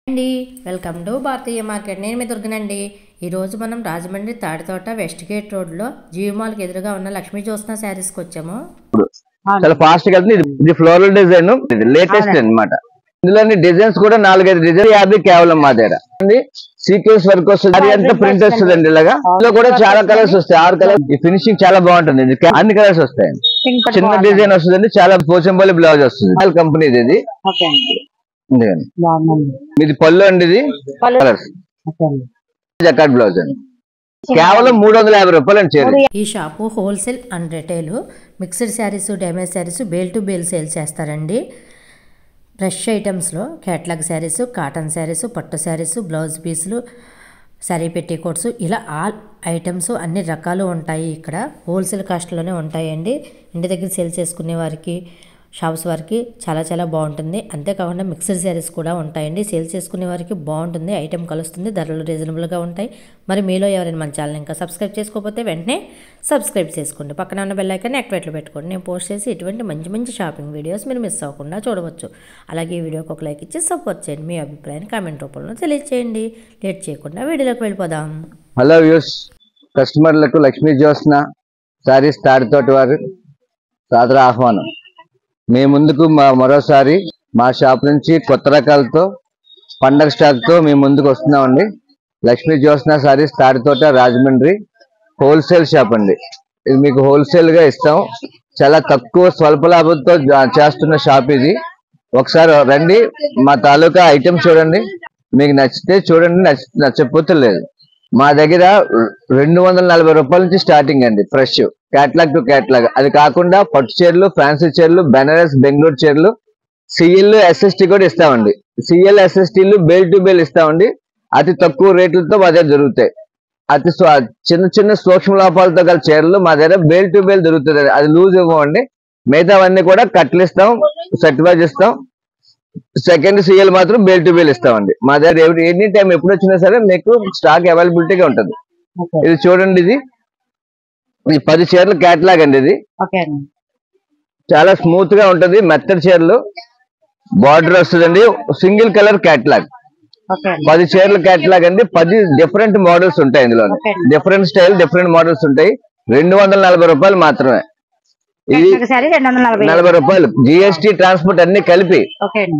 అండి welcome to Bharatiya market. నేను మీ దుర్గనండి. ఈరోజు మనం రాజమండ్రి తాడితోట వెస్ట్ గేట్ రోడ్లో జియో మాల్కి ఎదురుగా ఉన్న లక్ష్మీ జ్యోత్స్న శారీస్కి వచ్చాము. చాలా ఫాస్ట్ గా ఇది ఫ్లోరల్ డిజైన్ లేటెస్ట్ అన్నమాట. ఇందులోని డిజైన్స్ కూడా 4-5 డిజైన్ 50 కేవలం మా దగ్గర సీక్వెన్స్ వర్క్ వస్తుంది, అంతా ప్రింట్ వస్తుందండి. ఇలాగా ఇందులో కూడా చాలా కలర్స్ వస్తాయి, 6 కలర్స్. ఈ ఫినిషింగ్ చాలా బాగుంటుంది, అన్ని కలర్స్ వస్తాయండి. చిన్న డిజైన్ వస్తుందండి, చాలా పోచంపల్లి బ్లౌజ్ వస్తుంది. కంపెనీ ఇది ఇది పళ్ళు అండి, ఇది కలర్స్ జకాట్ బ్లౌజ్ అండి. కేవలం 350 రూపాయలు అండి. ఈ shop wholesale and retail mixed sarees, damage sarees bale to bale sale చేస్తారండి. ఫ్రెష్ ఐటమ్స్లో క్యాట్లాగ్ శారీస్, కాటన్ శారీస్, పట్టు శారీస్, బ్లౌజ్ పీసులు, శారీ పెట్టికోట్స్, ఇలా ఆల్ ఐటమ్స్ అన్ని రకాలు ఉంటాయి. ఇక్కడ హోల్సేల్ కాస్ట్లోనే ఉంటాయండి. ఇంటి దగ్గర సేల్ చేసుకునే వారికి, షాప్స్ వారికి చాలా బాగుంటుంది. అంతేకాకుండా మిక్స్డ్ శారీస్ కూడా ఉంటాయండి. సేల్ చేసుకునే వారికి బాగుంటుంది, ఐటెం కలుస్తుంది, ధరలు రీజనబుల్గా ఉంటాయి. మరి మీలో ఎవరైనా మన ఛానల్ ఇంకా సబ్స్క్రైబ్ చేసుకోకపోతే వెంటనే సబ్స్క్రైబ్ చేసుకోండి. పక్కన ఉన్న బెల్ ఐకాన్ యాక్టివేట్లో పెట్టుకోండి. నేను పోస్ట్ చేసి ఇటువంటి మంచి షాపింగ్ వీడియోస్ మీరు మిస్ అవ్వకుండా చూడవచ్చు. అలాగే ఈ వీడియోకి ఒక లైక్ ఇచ్చి సపోర్ట్ చేయండి. మీ అభిప్రాయాన్ని కామెంట్ రూపంలో తెలియజేయండి. లేట్ చేయకుండా వీడియోలోకి వెళ్ళిపోదాం. హలో వ్యూస్, కస్టమర్లకు లక్ష్మీ జ్యోత్స్న శారీస్ తాడితోట వారు సాదర ఆహ్వానం. మీ ముందుకు మరోసారి మా షాప్ నుంచి కొత్త రకాలతో పండగ స్టాక్ తో మీ ముందుకు వస్తున్నామండి. లక్ష్మీ జ్యోత్స్న శారీస్ తాడితోట రాజమండ్రి హోల్సేల్ షాప్ అండి. ఇది మీకు హోల్సేల్ గా ఇస్తాం. చాలా తక్కువ స్వల్ప లాభంతో చేస్తున్న షాప్ ఇది. ఒకసారి రండి, మా తాలూకా ఐటమ్ చూడండి, మీకు నచ్చితే చూడండి, నచ్చకపోతే లేదు. మా దగ్గర 240 రూపాయల నుంచి స్టార్టింగ్ అండి, ఫ్రెష్ క్యాట్లాగ్ టు క్యాట్లాగ్. అది కాకుండా పట్టు చీరలు, ఫ్యాన్సీ చీరలు, బెనారస్, బెంగళూరు చీరలు, సిఎల్, ఎస్ఎస్టీ కూడా ఇస్తామండి. సిఎల్, ఎస్ఎస్టీలు బేల్ టు బేల్ ఇస్తామండి. అతి తక్కువ రేట్లతో మా దగ్గర దొరుకుతాయి. అతి చిన్న సూక్ష్మ లోపాలతో గల చీరలు మా దగ్గర బేల్ టు బేల్ దొరుకుతుంది. అది లూజ్ ఇవ్వండి. మిగతావన్నీ కూడా కట్లు ఇస్తాం, సెట్ వైజ్ ఇస్తాం. సెకండ్ సిఎల్ మాత్రం బేల్ టు బేల్ ఇస్తామండి. మా దగ్గర ఎనీ టైం ఎప్పుడు వచ్చినా సరే మీకు స్టాక్ అవైలబిలిటీగా ఉంటుంది. ఇది చూడండి, ఇది 10 చీరలు క్యాట్లాగ్ అండి. ఇది చాలా స్మూత్ గా ఉంటుంది, మెత్తడి చీరలు. బార్డర్ వస్తుందండి, సింగిల్ కలర్ క్యాట్లాగ్. 10 చీరలు క్యాట్లాగ్ అండి. 10 డిఫరెంట్ మోడల్స్ ఉంటాయి ఇందులో, డిఫరెంట్ స్టైల్, డిఫరెంట్ మోడల్స్ ఉంటాయి. 240 రూపాయలు మాత్రమే. ఇది 240 రూపాయలు. జిఎస్టీ, ట్రాన్స్పోర్ట్ అన్ని కలిపి.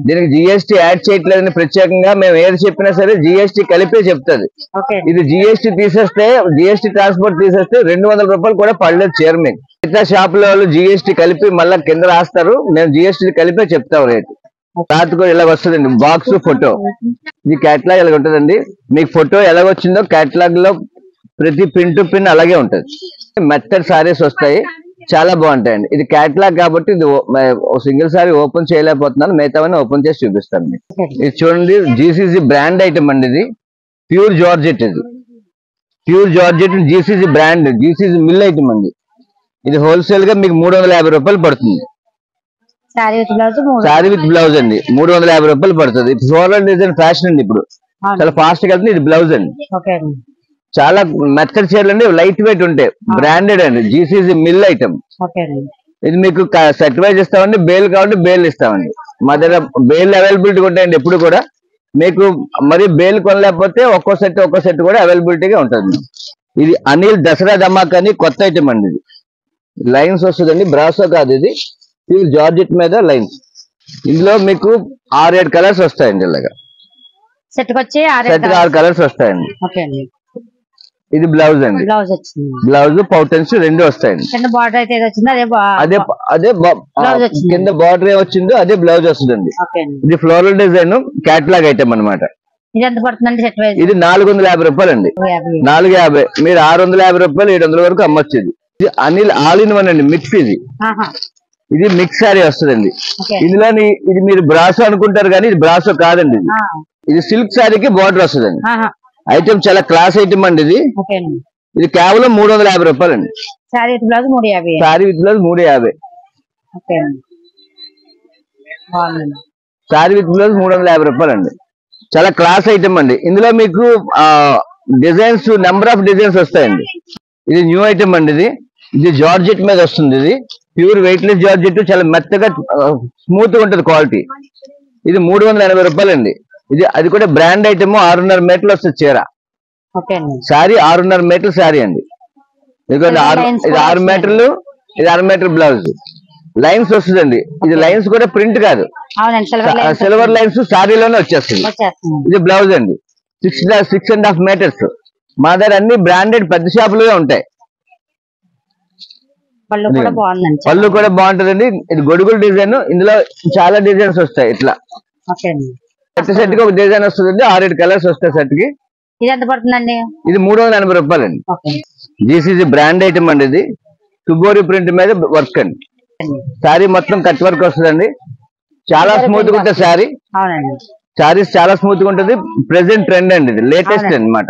దీనికి జిఎస్టీ యాడ్ చేయట్లేదని ప్రత్యేకంగా మేము ఏది చెప్పినా సరే జిఎస్టీ కలిపే చెప్తుంది. ఇది జిఎస్టీ తీసేస్తే, జిఎస్టీ ట్రాన్స్పోర్ట్ తీసేస్తే 200 రూపాయలు కూడా పడలేదు చీర మీకు. ఇతర షాప్ లో వాళ్ళు జిఎస్టీ కలిపి మళ్ళీ కింద రాస్తారు, మేము జిఎస్టీ కలిపే చెప్తాం రేటు. తర్వాత కూడా ఇలా వస్తుందండి బాక్స్, ఫోటో. ఇది క్యాట్లాగ్ ఇలా ఉంటుందండి. మీకు ఫోటో ఎలాగొచ్చిందో క్యాట్లాగ్ లో ప్రతి పిన్ టు పిన్ అలాగే ఉంటుంది. మెత్తడ్ సారీస్ వస్తాయి, చాలా బాగుంటాయండి. ఇది క్యాట్లాగ్ కాబట్టి ఇది సింగిల్ సారీ ఓపెన్ చేయలేకపోతున్నాను, మిగతావన్నీ ఓపెన్ చేసి చూపిస్తాను. ఇది చూడండి, జీసీసీ బ్రాండ్ ఐటమ్ అండి. ఇది ప్యూర్ జార్జెట్. ఇది pure georgette GCC brand, GCC mill item అండి. ఇది హోల్సేల్ గా మీకు 350 రూపాయలు పడుతుంది. సారీ విత్ బ్లౌజ్ అండి, 350 రూపాయలు పడుతుంది. ఫ్లోరల్ డిజైన్ ఫ్యాషన్ అండి, ఇప్పుడు చాలా ఫాస్ట్ గా వెళ్తుంది. ఇది బ్లౌజ్ అండి. చాలా మెత్తడి చీరలు అండి, లైట్ వెయిట్ ఉంటాయి, బ్రాండెడ్ అండి, జీసీసీ మిల్ ఐటమ్. ఇది మీకు సెట్ వైజ్ ఇస్తామండి, బేల్ కావాలంటే బేల్ ఇస్తామండి. మా దగ్గర బేల్ అవైలబిలిటీ ఉంటాయండి ఎప్పుడు కూడా. మీకు మరి బేల్ కొనలేకపోతే ఒక్కో సెట్ కూడా అవైలబిలిటీగా ఉంటుంది. ఇది అనిల్ దసరా ధమాక్ అని కొత్త ఐటమ్ అండి. ఇది లైన్స్ వస్తుందండి, బ్రాసో కాదు, ఇది ప్యూర్ జార్జెట్ మీద లైన్స్. ఇందులో మీకు 6-7 కలర్స్ వస్తాయండి. ఇలాగా సెట్ 6 కలర్స్ వస్తాయండి. ఇది బ్లౌజ్ అండి, బ్లౌజ్ పౌటన్స్ 2 వస్తాయండి. అదే కింద బార్డర్ ఏ వచ్చిందో అదే బ్లౌజ్ వస్తుందండి. ఇది ఫ్లోరల్ డిజైన్ క్యాట్లాగ్ ఐటమ్ అనమాట. ఇది 450 రూపాయలు అండి, 450. మీరు 650 రూపాయలు 700 వరకు అమ్మొచ్చు. ఇది అనిల్ ఆల్ ఇన్ వన్ అండి, మిక్స్. ఇది మిక్స్ శారీ వస్తుందండి. ఇందులో ఇది మీరు బ్రాసో అనుకుంటారు కానీ ఇది బ్రాసో కాదండి. ఇది సిల్క్ శారీకి బార్డర్ వస్తుందండి. ఐటమ్ చాలా క్లాస్ ఐటమ్ అండి. ఇది కేవలం 350 రూపాయలు అండి. Sorry with blouse 350. Sorry with blouse 350 రూపాయలు అండి. చాలా క్లాస్ ఐటమ్ అండి. ఇందులో మీకు డిజైన్స్, నెంబర్ ఆఫ్ డిజైన్స్ వస్తాయండి. ఇది న్యూ ఐటమ్ అండి. ఇది జార్జెట్ మీద వస్తుంది. ఇది ప్యూర్ వెయిట్ లెస్ జార్జెట్, చాలా మెత్తగా స్మూత్ గా ఉంటుంది క్వాలిటీ. ఇది 380 రూపాయలు అండి. ఇది అది కూడా బ్రాండ్ ఐటమ్ 6.5 మీటర్లు వస్తుంది చీర. శారీ 6.5 మీటర్లు శారీ అండి. ఇది 6 మీటర్లు, ఇది 6 మీటర్ బ్లౌజ్. లైన్స్ వస్తుందండి. ఇది లైన్స్ కూడా ప్రింట్ కాదు, సిల్వర్ లైన్స్ శారీలోనే వచ్చేస్తుంది. ఇది బ్లౌజ్ అండి. 6.5 మీటర్స్. మా దగ్గర అన్ని బ్రాండెడ్ పెద్ద షాపులుగా ఉంటాయి. పళ్ళు కూడా బాగుంటదండి. ఇది గొడుగుల డిజైన్. ఇందులో చాలా డిజైన్స్ వస్తాయి. ఇట్లా సెట్ కి ఒక డిజైన్ వస్తుందండి. 6-7 కలర్స్ వస్తాయి సెట్ కి. ఇది ఎంత పడుతుందండి? ఇది 380 రూపాయలండి. జీసీజీ బ్రాండ్ ఐటమ్ అండి. ఇది తుగోరి ప్రింట్ మీద వర్క్ అండి. శారీ మొత్తం కట్ వర్క్ వస్తుందండి. చాలా స్మూత్ గా ఉంటుంది శారీ. శారీస్ చాలా స్మూత్ గా ఉంటుంది. ప్రెసెంట్ ట్రెండ్ అండి. ఇది లేటెస్ట్ అన్నమాట.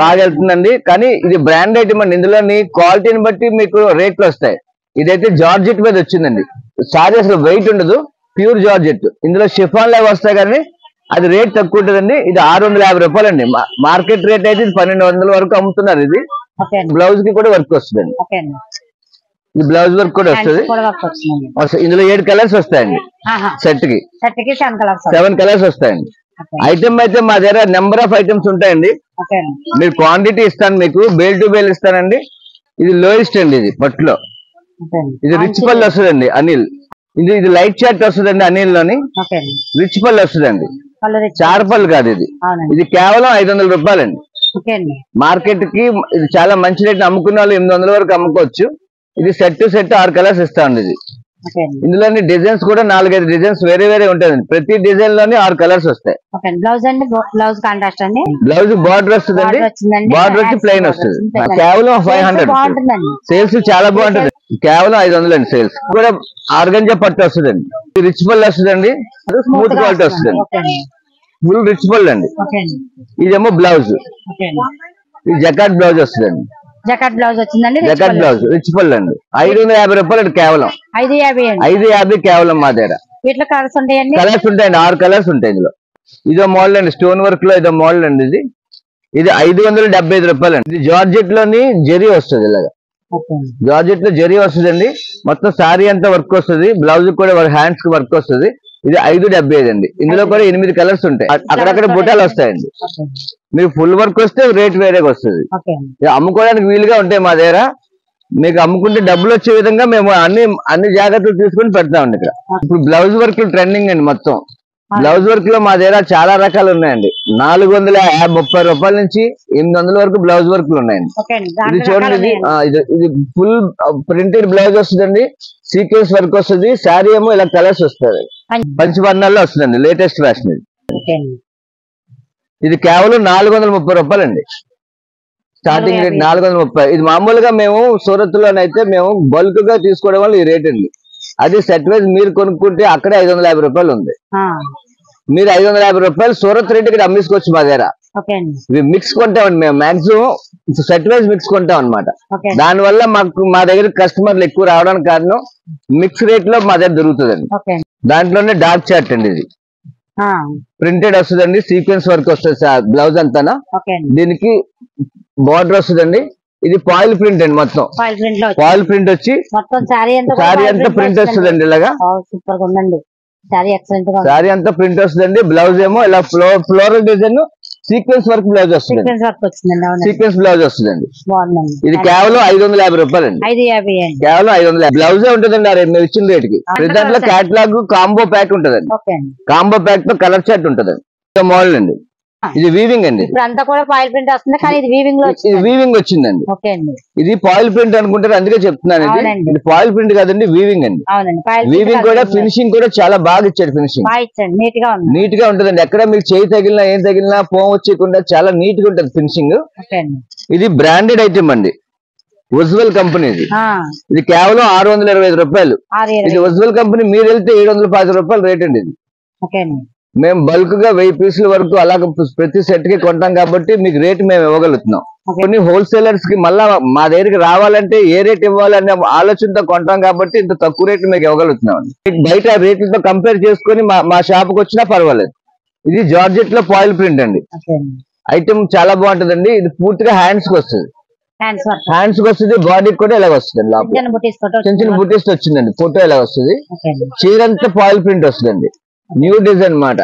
బాగా వెళ్తుందండి. కానీ ఇది బ్రాండ్ ఐటమ్ అండి. ఇందులోని క్వాలిటీని బట్టి మీకు రేట్లు వస్తాయి. ఇదైతే జార్జెట్ మీద వచ్చిందండి. శారీ అసలు వెయిట్ ఉండదు, ప్యూర్ జార్జెట్. ఇందులో షిఫాన్ లాగా వస్తాయి కానీ అది రేట్ తక్కువ ఉంటుందండి. ఇది 650 రూపాయలండి. మార్కెట్ రేట్ అయితే 1200 వరకు అమ్ముతున్నారు. ఇది బ్లౌజ్ కి కూడా వర్క్ వస్తుందండి. ఇది బ్లౌజ్ వర్క్ కూడా వస్తుంది. ఇందులో 7 కలర్స్ వస్తాయండి. సెట్ కి 7 కలర్స్ వస్తాయండి. ఐటమ్ అయితే మా దగ్గర నెంబర్ ఆఫ్ ఐటమ్స్ ఉంటాయండి. మీరు క్వాంటిటీ ఇస్తాను, మీకు బేల్ టు బేల్ ఇస్తానండి. ఇది లోయెస్ట్ అండి. ఇది పట్టులో ఇది రిచ్ పళ్ళు వస్తుందండి. అనిల్ ఇది లైట్ చార్ట్ వస్తుందండి. అనిల్ లోని రిచ్ పళ్ళు వస్తుందండి. చారపళ్ళు కాదు. ఇది కేవలం 500 రూపాయలండి. మార్కెట్ కి ఇది చాలా మంచి రేట్. అమ్ముకున్న వాళ్ళు 800 వరకు అమ్ముకోవచ్చు. ఇది సెట్ 6 కలర్స్ ఇస్తామండి. ఇది ఇందులోని డిజైన్స్ కూడా 4-5 డిజైన్స్ వేరే వేరే ఉంటాయండి. ప్రతి డిజైన్ లోని 6 కలర్స్ వస్తాయి. బ్లౌజ్ బార్డర్ వస్తుందండి. బార్డర్ వచ్చి ప్లెయిన్ వస్తుంది. కేవలం 500. సేల్స్ చాలా బాగుంటుంది. కేవలం 500 అండి. సేల్స్ కూడా ఆర్గంజా పట్టు వస్తుందండి. రిచ్ పళ్ళు వస్తుందండి. స్మూత్ క్వాలిటీ వస్తుందండి. ఫుల్ రిచ్ పళ్ళు అండి. ఇదేమో బ్లౌజ్. ఇది జకాట్ బ్లౌజ్ వస్తుందండి. జకాట్ బ్లౌజ్ వచ్చిందండి. జకాట్ బ్లౌజ్ రిచ్ పళ్ళు అండి. 550 రూపాయలు కేవలం. 550 కేవలం మా దగ్గర. వీటిలో కలర్స్ ఉంటాయండి. కలర్స్ ఉంటాయండి. 6 కలర్స్ ఉంటాయి ఇందులో. ఇదో మోడల్ అండి. స్టోన్ వర్క్ లో ఇదో మోడల్ అండి. ఇది 575 రూపాయలు అండి. ఇది జార్జెట్ లోని జరీ వస్తుంది. ఇలాగా జార్జెట్ లో జరీ వస్తుందండి. మొత్తం శారీ అంతా వర్క్ వస్తుంది. బ్లౌజ్ కూడా హ్యాండ్స్ కి వర్క్ వస్తుంది. ఇది 575 అండి. ఇందులో కూడా 8 కలర్స్ ఉంటాయి. అక్కడక్కడ బుటాలు వస్తాయండి. మీకు ఫుల్ వర్క్ వస్తే రేట్ వేరేగా వస్తుంది. అమ్ముకోవడానికి వీలుగా ఉంటాయి మా దగ్గర. మీకు అమ్ముకుంటే డబ్బులు వచ్చే విధంగా మేము అన్ని జాగ్రత్తలు తీసుకుని పెడతామండి. ఇక్కడ ఇప్పుడు బ్లౌజ్ వర్క్ ట్రెండింగ్ అండి. మొత్తం బ్లౌజ్ వర్క్ లో మా దగ్గర చాలా రకాలు ఉన్నాయండి. 430 రూపాయల నుంచి 800 వరకు బ్లౌజ్ వర్క్లు ఉన్నాయండి. ఇది చూడండి. ఇది ఫుల్ ప్రింటెడ్ బ్లౌజ్ వస్తుందండి. సీక్వెన్స్ వర్క్ వస్తుంది. శారీ ఏమో ఇలా కలర్స్ వస్తుంది. పంచవర్ణాల్లో వస్తుందండి. లేటెస్ట్ ఫ్యాషన్ ఇది. ఇది కేవలం 430 రూపాయలండి. Starting rate 430. ఇది మామూలుగా మేము సూరత్ లోనైతే మేము బల్క్ గా తీసుకోవడం వల్ల ఈ రేట్ అండి. అది సెట్ వైజ్ మీరు కొనుక్కుంటే అక్కడే 550 రూపాయలు ఉంది. మీరు 550 రూపాయలు సూరత్ రేట్ ఇక్కడ అమ్మేసుకోవచ్చు మా దగ్గర. ఇవి మిక్స్ కొంటామండి. మేము మాక్సిమం సెట్ వైజ్ మిక్స్ కొంటాం అనమాట. దానివల్ల మా దగ్గర కస్టమర్లు ఎక్కువ రావడానికి కారణం మిక్స్ రేట్ లో మా దగ్గర దొరుకుతుందండి. దాంట్లోనే డార్క్ చార్ట్ అండి. ఇది ప్రింటెడ్ వస్తుందండి. సీక్వెన్స్ వర్క్ వస్తుంది బ్లౌజ్ అంతా. దీనికి బార్డర్ వస్తుందండి. ఇది ఫాయిల్ ప్రింట్ అండి. మొత్తం ఫాయిల్ ప్రింట్ వచ్చి శారీ అంతా ప్రింట్ వస్తుందండి. ఇలాగా శారీ అంతా ప్రింట్ వస్తుందండి. బ్లౌజ్ ఏమో ఇలా floral design sequence work blouse వస్తుంది. సీక్వెన్స్ బ్లౌజ్ వస్తుందండి. ఇది కేవలం 550 రూపాయలండి. కేవలం 550 బ్లౌజే ఉంటుందండి. మేము ఇచ్చిన రేట్ కి. దాంట్లో క్యాటలాగ్ కాంబో ప్యాక్ ఉంటుందండి. కాంబో ప్యాక్ తో కలర్ చార్ట్ ఉంటుందండి. మోడల్ అండి. ఇది వీవింగ్ అండి. ఇది వీవింగ్ వచ్చిందండి. ఇది ఫాయిల్ ప్రింట్ అనుకుంటారు, అందుకే చెప్తున్నాను. ఇది ఫాయిల్ ప్రింట్ కాదండి, వీవింగ్ అండి. వీవింగ్ కూడా ఫినిషింగ్ కూడా చాలా బాగా ఇచ్చాడు. ఫినిషింగ్ నీట్ గా ఉంటుందండి. ఎక్కడ మీకు చేయి తగిలినా ఏం తగిలినా పోం వచ్చేయకుండా చాలా నీట్ గా ఉంటుంది ఫినిషింగ్. ఇది బ్రాండెడ్ ఐటమ్ అండి. ఉజ్వల్ కంపెనీ. ఇది కేవలం 625 రూపాయలు. ఇది ఉజ్వల్ కంపెనీ. మీరు వెళ్తే 710 రూపాయలు రేట్ అండి. ఇది మేము బల్క్ గా 1000 పీసుల వరకు అలాగ ప్రతి సెట్ కి కొంటాం కాబట్టి మీకు రేట్ మేము ఇవ్వగలుగుతున్నాం. కొన్ని హోల్సేలర్స్ కి మళ్ళా మా దగ్గరికి రావాలంటే ఏ రేట్ ఇవ్వాలనే ఆలోచనతో కొంటాం కాబట్టి ఇంత తక్కువ రేట్ మీకు ఇవ్వగలుగుతున్నాం. బయట రేట్లతో కంపేర్ చేసుకుని మా షాప్ కి వచ్చినా పర్వాలేదు. ఇది జార్జెట్ లో ఫాయిల్ ప్రింట్ అండి. ఐటమ్ చాలా బాగుంటుందండి. ఇది పూర్తిగా హ్యాండ్స్ కి వస్తుంది. హ్యాండ్స్ కి వస్తుంది. బాడీకి కూడా ఇలాగ వస్తుంది. చిన్న చిన్న బుటీస్ వచ్చిందండి. ఫోటో ఇలా వస్తుంది. చీరంతా ఫాయిల్ ప్రింట్ వస్తుందండి. న్యూ డిజైన్ మాట.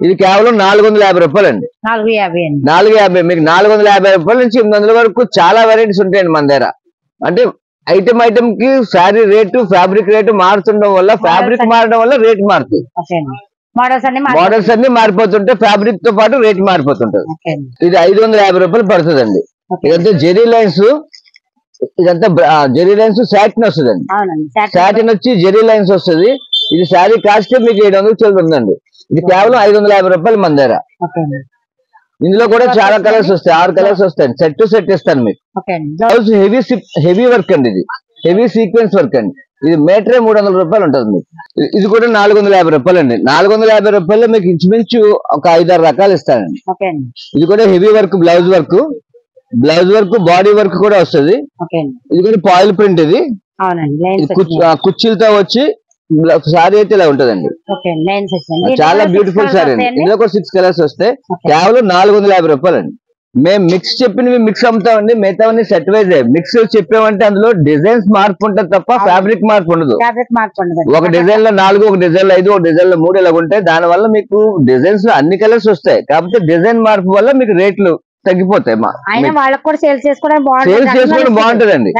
ఇది కేవలం 450 రూపాయలండి. 450 అండి. 450 మీకు 450 రూపాయల నుంచి 800 వరకు చాలా వెరైటీస్ ఉంటాయండి మన దగ్గర. అంటే ఐటమ్ కి శారీ రేటు ఫ్యాబ్రిక్ రేటు మారుతుండడం వల్ల ఫ్యాబ్రిక్ మారడం వల్ల రేట్ మారుతుంది. మోడల్స్ అన్ని మారిపోతుంటే ఫ్యాబ్రిక్ తో పాటు రేట్ మారిపోతుంటది. ఇది 550 రూపాయలు పడుతుందండి. ఇదంతా జెరీ లైన్స్, ఇదంతా జెరీ లైన్స్ సాటిన్ వస్తుందండి. సాటిన్ వచ్చి జెరీ లైన్స్ వస్తుంది. ఇది శారీ కాస్ట్ మీకు 700 చెల్లుతుందండి. ఇది కేవలం 550 రూపాయలు మన దగ్గర. ఇందులో కూడా చాలా కలర్స్ వస్తాయి, 6 కలర్స్ వస్తాయి. సెట్ టు సెట్ ఇస్తాను మీకు. హెవీ వర్క్ అండి, ఇది హెవీ సీక్వెన్స్ వర్క్ అండి. ఇది మీటరే 300 రూపాయలు ఉంటుంది మీకు. ఇది కూడా 450 రూపాయలు అండి. 450 రూపాయలు మీకు ఇంచుమించు ఒక 5-6 రకాలు ఇస్తానండి. ఇది కూడా heavy work, blouse work body work కూడా వస్తుంది. ఇది కూడా పాయిల్ ప్రింట్. ఇది కుర్చీలతో వచ్చి సారీ అయితే ఇలా ఉంటదండి. చాలా బ్యూటిఫుల్ సారీ అండి. ఇందులో కూడా 6 కలర్స్ వస్తాయి. కేవలం 450 రూపాయలు అండి. మేము మిక్స్ చెప్పినవి మిక్స్ అమ్ముతామండి, మిగతావన్నీ సెట్ వైజ్. మిక్స్ చెప్పామంటే అందులో డిజైన్స్ మార్పు ఉంటుంది తప్ప ఫ్యాబ్రిక్ మార్పు ఉండదు. ఒక డిజైన్ లో 4, ఒక డిజైన్ లో 5, ఒక డిజైన్ లో 3 ఇలా ఉంటాయి. దాని వల్ల మీకు డిజైన్స్ లో అన్ని కలర్స్ వస్తాయి. కాకపోతే డిజైన్ మార్పు వల్ల మీకు రేట్లు తగ్గిపోతాయి. సేల్స్ చేసుకోవడం బాగుంటదండి,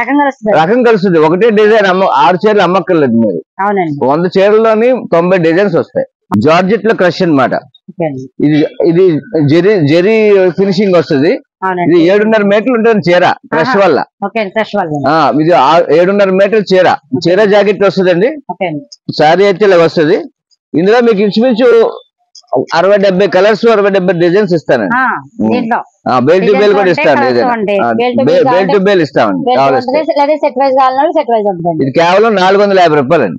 రకం కలుస్తుంది. ఒకటే డిజైన్ 6 చీరలు అమ్మక్కర్లేదు మీరు. 100 చీరల్లోని 90 డిజైన్స్ వస్తాయి. జార్జెట్ లో క్రష్ అన్నమాట. ఇది జెరీ ఫినిషింగ్ వస్తుంది. ఇది 7.5 మీటర్లు ఉంటుంది చీర క్రష్ వల్ల. ఇది 7.5 మీటర్ల చీర జాకెట్ వస్తుందండి. సారీ అయితే ఇలా వస్తుంది. ఇందులో మీకు ఇంచుమించు 60-70 కలర్స్, 60-70 డిజైన్స్ ఇస్తానండి. బేల్ టు బేల్ కూడా ఇస్తాను. బేల్ టు బేల్ ఇస్తామండి. ఇది కేవలం 450 రూపాయలు అండి.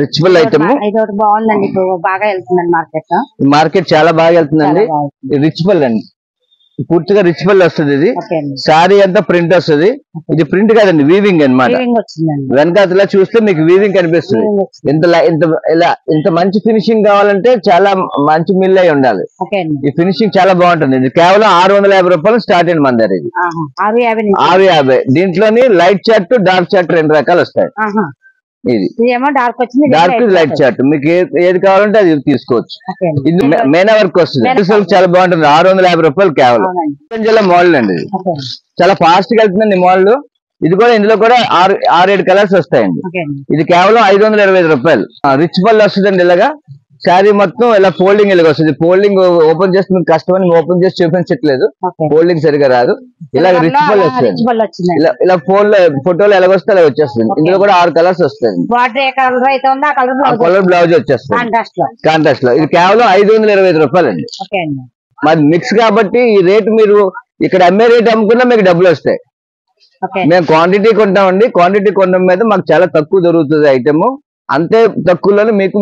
రిచ్బుల్ ఐటమ్. మార్కెట్ చాలా బాగా వెళ్తుందండి. రిచ్బుల్ అండి, పూర్తిగా రిచ్బుల్ వస్తుంది. ఇది సారీ అంతా ప్రింట్ వస్తుంది. ఇది ప్రింట్ కాదండి, వీవింగ్ అన్నమాట. వెనకాతలా చూస్తే మీకు వీవింగ్ కనిపిస్తుంది. ఇంత మంచి ఫినిషింగ్ కావాలంటే చాలా మంచి మిల్ అయి ఉండాలి. ఈ ఫినిషింగ్ చాలా బాగుంటుంది. ఇది కేవలం 650 రూపాయలు స్టార్ట్ అండి మన దగ్గర. ఇది 650. దీంట్లోని లైట్ చార్ట్, డార్క్ చార్ట్ 2 రకాలు వస్తాయి. ఇది డార్క్ లైట్ చార్ట్ మీకు ఏది కావాలంటే అది తీసుకోవచ్చు. ఇది మేనా వర్క్ వస్తుంది. చాలా బాగుంటుంది. 650 రూపాయలు కేవలం. మోడల్ అండి. ఇది చాలా ఫాస్ట్ గా వెళ్తుందండి మోడల్. ఇది కూడా ఇందులో కూడా 6-7 కలర్స్ వస్తాయండి. ఇది కేవలం 525 రూపాయలు. రిచ్ పళ్ళు వస్తుందండి. ఇలాగా శారీ మొత్తం ఇలా ఫోల్డింగ్ ఇలాగ వస్తుంది. ఫోల్డింగ్ ఓపెన్ చేసి మీకు కష్టమని ఓపెన్ చేసి చూపించట్లేదు, ఫోల్డింగ్ సరిగా రాదు. ఇలా రిచ్ పళ్ళు వస్తుంది. ఇలా ఫోటోలు ఎలాగొస్తే అలా వచ్చేస్తుంది. ఇందులో కూడా 6 కలర్స్ వస్తాయి. కలర్ బ్లౌజ్ వచ్చేస్తుంది కాంట్రాస్ట్ లో. ఇది కేవలం 525 రూపాయలు అండి. మరి మిక్స్ కాబట్టి ఈ రేటు మీరు ఇక్కడ అమ్మే రేట్ అమ్ముకున్నా మీకు డబ్బులు వస్తాయి. మేము క్వాంటిటీ కొంటామండి. క్వాంటిటీ కొనడం మీద మాకు చాలా తక్కువ దొరుకుతుంది ఐటమ్. అంతే తక్కువలోనే మీకు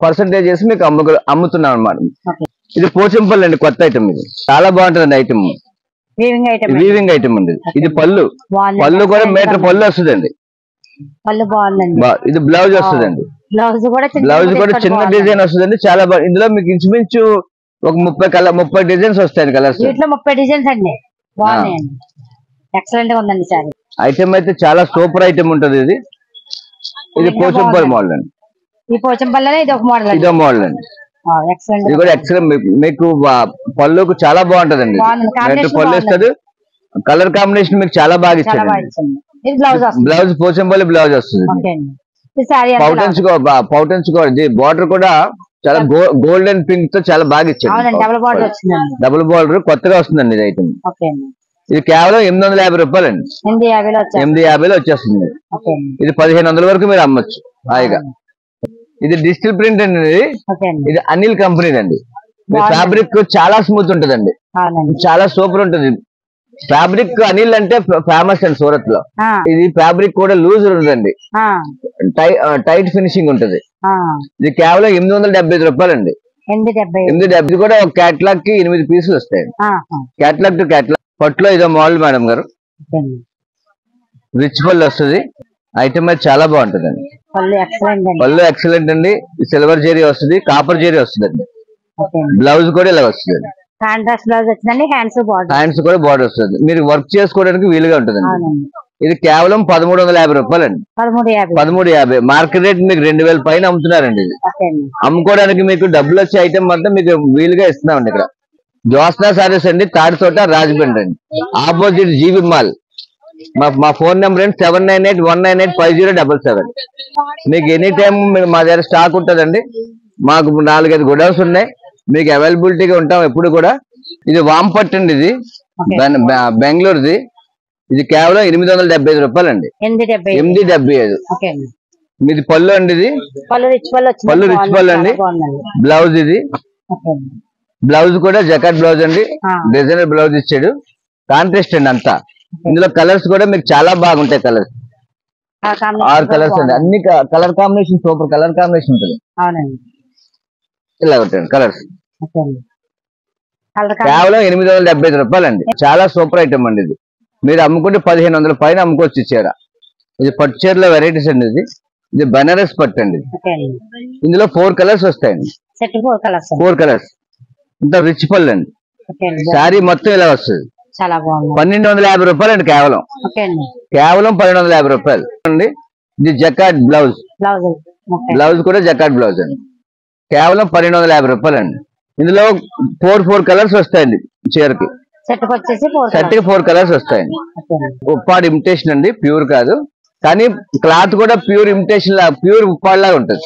పర్సంటేజ్ చేసి మీకు అమ్ముతున్నాం అనమాట. ఇది పోచంపల్లి అండి, కొత్త ఐటమ్. ఇది చాలా బాగుంటుంది ఐటమ్. వీవింగ్ ఐటమ్ అండి. ఇది పళ్ళు కూడా మీటర్ పళ్ళు వస్తుందండి. ఇది బ్లౌజ్ వస్తుందండి. బ్లౌజ్ కూడా చిన్న డిజైన్ వస్తుందండి. చాలా బాగా. ఇందులో మీకు ఇంచుమించు ఒక 30 డిజైన్స్ వస్తాయండి. కలర్స్ 30 డిజైన్స్ అండి. ఎక్సలెంట్ గా ఉందండి సారీ. ఐటమ్ అయితే చాలా సూపర్ ఐటమ్ ఉంటుంది. ఇది పోచంపల్లి మోడల్ అండి. ఈ పోచంపల్లిలో ఇదో మోడల్ అండి. ఇది కూడా ఎక్సలెంట్. మీకు పళ్ళుకు చాలా బాగుంటదండి. పళ్ళు ఇస్తుంది. కలర్ కాంబినేషన్ మీకు చాలా బాగా ఇచ్చారు. బ్లౌజ్ పోచంపల్లి బ్లౌజ్ వస్తుంది. పౌటన్స్ బార్డర్ కూడా చాలా గోల్డెన్ పింక్ తో చాలా బాగా ఇచ్చారు. డబుల్ బార్డర్ కొత్తగా వస్తుందండి ఇది ఐటమ్. ఇది కేవలం 850 రూపాయలు అండి. 850లో వచ్చేస్తుంది. ఇది 1500 వరకు మీరు అమ్మొచ్చు హాయిగా. ఇది డిజిటల్ ప్రింట్ అండి. ఇది అనిల్ కంపెనీ అండి. ఫ్యాబ్రిక్ చాలా స్మూత్ ఉంటదండి, చాలా సూపర్ ఉంటుంది. ఫ్యాబ్రిక్ అనిల్ అంటే ఫేమస్ అండి సూరత్ లో. ఇది ఫ్యాబ్రిక్ కూడా లూజ్ ఉంటుందండి, టైట్ ఫినిషింగ్ ఉంటది. ఇది కేవలం 875 రూపాయలు అండి. 870 కూడా ఒక క్యాట్లాగ్ కి 8 పీసులు వస్తాయండి. Catalogue to catalogue. పట్లో ఇదో మోడల్ మేడం గారు. రిచ్ పళ్ళు వస్తుంది. ఐటమ్ అయితే చాలా బాగుంటుందండి. పళ్ళు ఎక్సలెంట్ అండి. సిల్వర్ జెరీ వస్తుంది, కాపర్ జెరీ వస్తుందండి. బ్లౌజ్ కూడా ఇలా వస్తుంది. హ్యాండ్స్ కూడా బార్డర్ వస్తుంది. మీరు వర్క్ చేసుకోవడానికి వీలుగా ఉంటుందండి. ఇది కేవలం 1350 రూపాయలండి. 1350. మార్కెట్ రేట్ మీకు 2000 పైన అమ్ముతున్నారండి. ఇది అమ్ముకోవడానికి మీకు డబ్బులు వచ్చే ఐటమ్ మాత్రం మీకు వీలుగా ఇస్తున్నామండి. ఇక్కడ జ్యోత్స్నా సారీస్ అండి, తాడితోట, రాజమండ్రి అండి, ఆపోజిట్ జీవి మాల్. మా ఫోన్ నెంబర్ అండి 7981985077. మీకు ఎనీ టైం మా దగ్గర స్టాక్ ఉంటుందండి. మాకు 4-5 గోడౌన్స్ ఉన్నాయి, మీకు అవైలబిలిటీగా ఉంటాం ఎప్పుడు కూడా. ఇది వాంపట్ అండి, ఇది బెంగళూరుది. ఇది కేవలం 875 రూపాయలండి. 875. మీది పళ్ళు అండి, ఇది పళ్ళు రిచ్ పళ్ళు అండి. బ్లౌజ్ ఇది, బ్లౌజ్ కూడా జకాట్ బ్లౌజ్ అండి, డిజైనర్ బ్లౌజ్ ఇచ్చాడు. కాంట్రాస్ట్ అండి అంతా. ఇందులో కలర్స్ కూడా మీకు చాలా బాగుంటాయి. కలర్స్ 6 కలర్స్ అండి, అన్ని colour combination super colour combination ఉంటుంది. ఇలా ఉంటాయండి కలర్స్. కేవలం 875 రూపాయలండి. చాలా సూపర్ ఐటమ్ అండి. ఇది మీరు అమ్ముకుంటే 1500 పైన అమ్ముకోవచ్చు చీర. ఇది పట్టు చీరలో వెరైటీస్ అండి. ఇది బనారస్ పట్టు అండి. ఇందులో 4 కలర్స్ వస్తాయండి. 4 కలర్స్. ఇంత రిచ్ పళ్ళు అండి. శారీ మొత్తం ఇలా వస్తుంది. 1250 రూపాయలండి. కేవలం 1250 రూపాయలు అండి. ఇది జకాట్ బ్లౌజ్. బ్లౌజ్ కూడా జకాట్ బ్లౌజ్ అండి. కేవలం 1250 రూపాయలండి. ఇందులో 4 కలర్స్ వస్తాయండి చీరకి. సెట్ కి 4 కలర్స్ వస్తాయండి. ఉప్పాడు ఇమిటేషన్ అండి, ప్యూర్ కాదు. కానీ క్లాత్ కూడా ప్యూర్ ఇమిటేషన్ లా, ప్యూర్ ఉప్పాడు లాగా ఉంటుంది.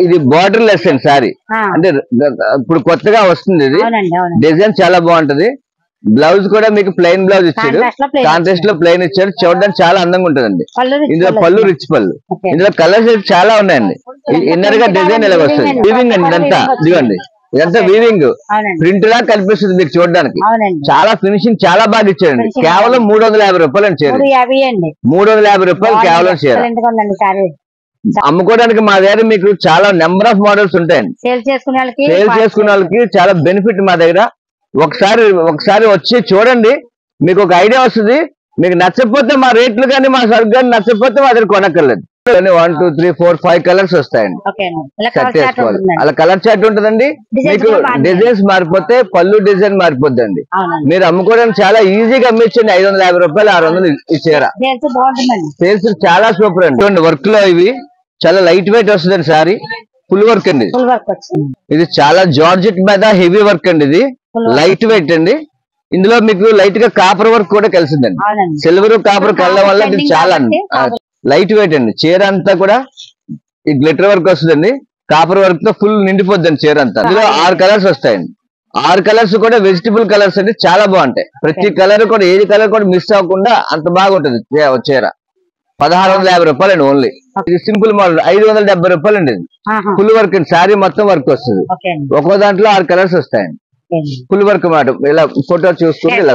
ఇది బార్డర్ లెస్ అండి సారీ. అంటే ఇప్పుడు కొత్తగా వస్తుంది. ఇది డిజైన్ చాలా బాగుంటది. బ్లౌజ్ కూడా మీకు ప్లెయిన్ బ్లౌజ్ ఇచ్చాడు, కాంట్రాస్ట్ లో ప్లెయిన్ ఇచ్చాడు. చూడడానికి చాలా అందంగా ఉంటుందండి. ఇందులో పళ్ళు రిచ్ పళ్ళు. ఇందులో కలర్స్ చాలా ఉన్నాయండి. ఇన్నర్ గా డిజైన్ ఇలా వస్తుంది. వీవింగ్ అండి ఇదంతా. ఇదిగోండి, ఇదంతా వీవింగ్ ప్రింట్ లా కనిపిస్తుంది మీకు చూడడానికి. చాలా ఫినిషింగ్ చాలా బాగా ఇచ్చాడండి. కేవలం 350 రూపాయలు చీర. 350 రూపాయలు కేవలం చీర. అమ్ముకోవడానికి మా దగ్గర మీకు చాలా నెంబర్ ఆఫ్ మోడల్స్ ఉంటాయండి. సేల్ చేసుకునే వాళ్ళకి చాలా బెనిఫిట్ మా దగ్గర. ఒకసారి వచ్చి చూడండి, మీకు ఒక ఐడియా వస్తుంది. మీకు నచ్చకపోతే మా రేట్లు కానీ మా సరుకు కానీ నచ్చకపోతే మా దగ్గర కొనక్కర్లేదు. 1 2 3 4 5 కలర్స్ వస్తాయండి. సెట్ చేసుకోవాలి. అలా కలర్ చార్ట్ ఉంటుందండి. మీకు డిజైన్స్ మారిపోతే పళ్ళు డిజైన్ మారిపోద్దండి. మీరు అమ్ముకోవడానికి చాలా ఈజీగా అమ్మించండి. 550 రూపాయలు 600 ఇచ్చారా. సేల్స్ చాలా సూపర్ అండి. వర్క్ లో ఇవి చాలా లైట్ వెయిట్ వస్తుందండి. సారీ ఫుల్ వర్క్ అండి. ఇది చాలా జార్జెట్ మీద హెవీ వర్క్ అండి. ఇది లైట్ వెయిట్ అండి. ఇందులో మీకు లైట్ గా కాపర్ వర్క్ కూడా కలిసిందండి. సిల్వర్ కాపర్ కలర్ వల్ల ఇది చాలా లైట్ వెయిట్ అండి. చీర అంతా కూడా ఈ గ్లిటర్ వర్క్ వస్తుందండి. కాపర్ వర్క్ తో ఫుల్ నిండిపోద్దండి చీర అంతా. ఇందులో 6 కలర్స్ వస్తాయండి. 6 కలర్స్ కూడా వెజిటబుల్ కలర్స్ అండి. చాలా బాగుంటాయి. ప్రతి కలర్ కూడా ఏది కలర్ కూడా మిస్ అవ్వకుండా అంత బాగుంటది చీర. 1650 రూపాయలండి ఓన్లీ. ఇది సింపుల్ మోడల్ 570 రూపాయలండి. ఇది ఫుల్ వర్క్ అండి. శారీ మొత్తం వర్క్ వస్తుంది. ఒక్కో దాంట్లో 6 కలర్స్ వస్తాయండి. ఫుల్ వర్క్ మాట. ఇలా ఫోటో చూసుకుంటే ఇలా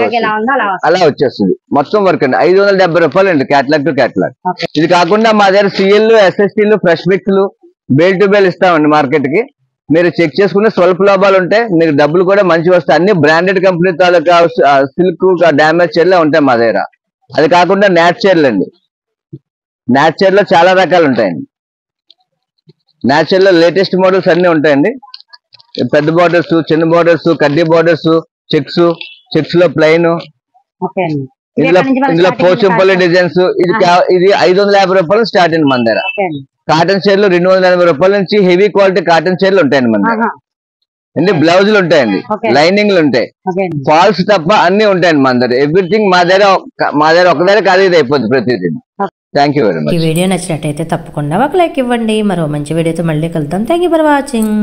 అలా వచ్చేస్తుంది. మొత్తం వర్క్ అండి. 570 రూపాయలండి క్యాటలాగ్ టు క్యాటలాగ్. ఇది కాకుండా మా దగ్గర సిఎల్, ఎస్ఎస్టీలు, ఫ్రెష్ మిక్స్లు బేల్ టు బేల్ ఇస్తామండి మార్కెట్ కి. మీరు చెక్ చేసుకుంటే స్వల్ప లాభాలు ఉంటాయి. మీకు డబ్బులు కూడా మంచి వస్తాయి. అన్ని బ్రాండెడ్ కంపెనీ తాలూకా సిల్క్ డామేజ్ చీరలే ఉంటాయి మా దగ్గర. అది కాకుండా నాచ్ చీరలు అండి. నాచ్ చీరలో చాలా రకాలు ఉంటాయండి. నాచ్ చీరలో లేటెస్ట్ మోడల్స్ అన్ని ఉంటాయండి. పెద్ద బార్డర్స్, చిన్న బార్డర్స్, కడ్డీ బార్డర్స్, చెక్స్ లో ప్లెయిన్. ఇందులో పోచంపల్లి డిజైన్స్. ఇది 550 రూపాయలు స్టార్ట్ అండి మన దగ్గర. కాటన్ చీరలు 280 రూపాయల నుంచి హెవీ క్వాలిటీ కాటన్ చీరలు ఉంటాయండి మన దగ్గర. అన్ని బ్లౌజులు ఉంటాయండి, లైనింగ్లు ఉంటాయి, ఫాల్స్ తప్ప అన్ని ఉంటాయండి మన దగ్గర. ఎవ్రీథింగ్ మా దగ్గర ఒక దగ్గర ఖరీదు అయిపోద్ది ప్రతిదీ. Thank you very much. ఈ వీడియో నచ్చినట్టయితే తప్పకుండా ఒక లైక్ ఇవ్వండి. మరో మంచి వీడియోతో మళ్ళీ కలుద్దాం. Thank you for watching.